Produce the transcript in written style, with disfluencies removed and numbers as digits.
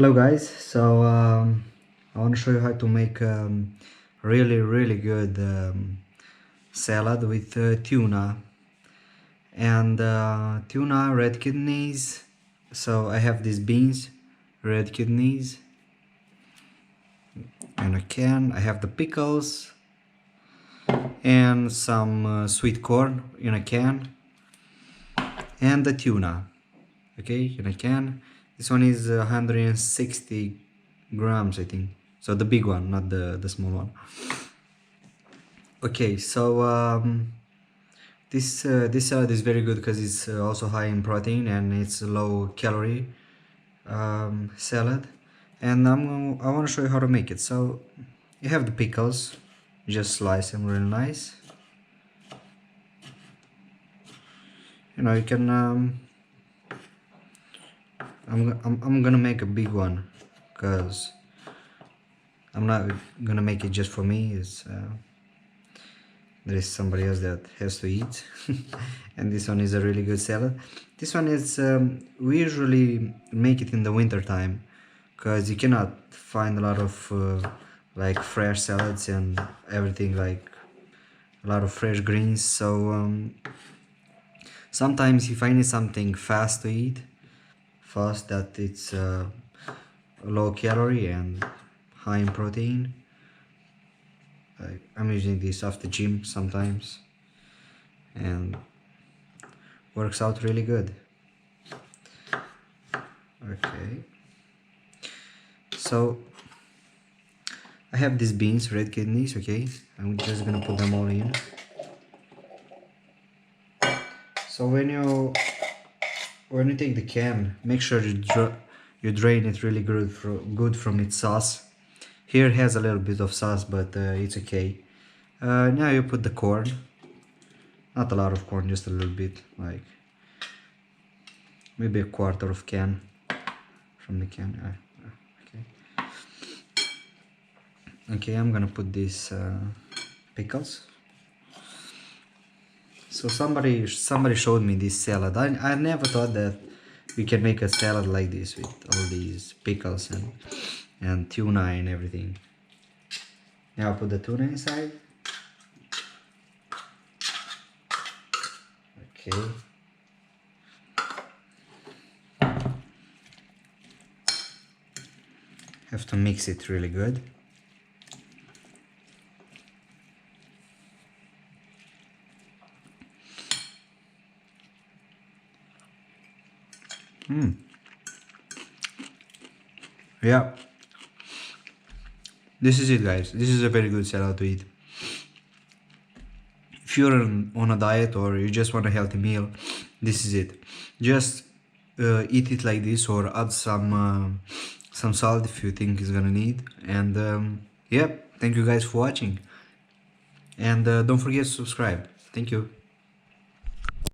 Hello guys, so I want to show you how to make really good salad with tuna and tuna, red kidneys. So I have these beans, red kidneys, and a can. I have the pickles and some sweet corn in a can and the tuna, okay, in a can. This one is 160 grams, I think. So the big one, not the small one. Okay, so this salad is very good because it's also high in protein and it's a low calorie salad. And I want to show you how to make it. So you have the pickles, you just slice them really nice. You know, you can I'm gonna make a big one because I'm not gonna make it just for me. It's there is somebody else that has to eat. And this one is a really good salad. This one is we usually make it in the winter time because you cannot find a lot of like fresh salads and everything, like a lot of fresh greens. So sometimes if I need something fast to eat, fast that it's low calorie and high in protein, I'm using this after gym sometimes and works out really good. Okay, so I have these beans, red kidneys. Okay, I'm just gonna put them all in. So when you take the can, make sure you drain it really good from its sauce. Here it has a little bit of sauce, but it's okay. Now you put the corn, not a lot of corn, just a little bit, like maybe a quarter of can from the can. Okay. Okay, I'm gonna put these pickles. So somebody showed me this salad. I never thought that we can make a salad like this with all these pickles and tuna and everything. Now I'll put the tuna inside. Okay. Have to mix it really good. Yeah. This is it, guys. This is a very good salad to eat. If you're on a diet or you just want a healthy meal, this is it. Just eat it like this, or add some salt if you think it's gonna need. And yeah, thank you guys for watching, and don't forget to subscribe. Thank you.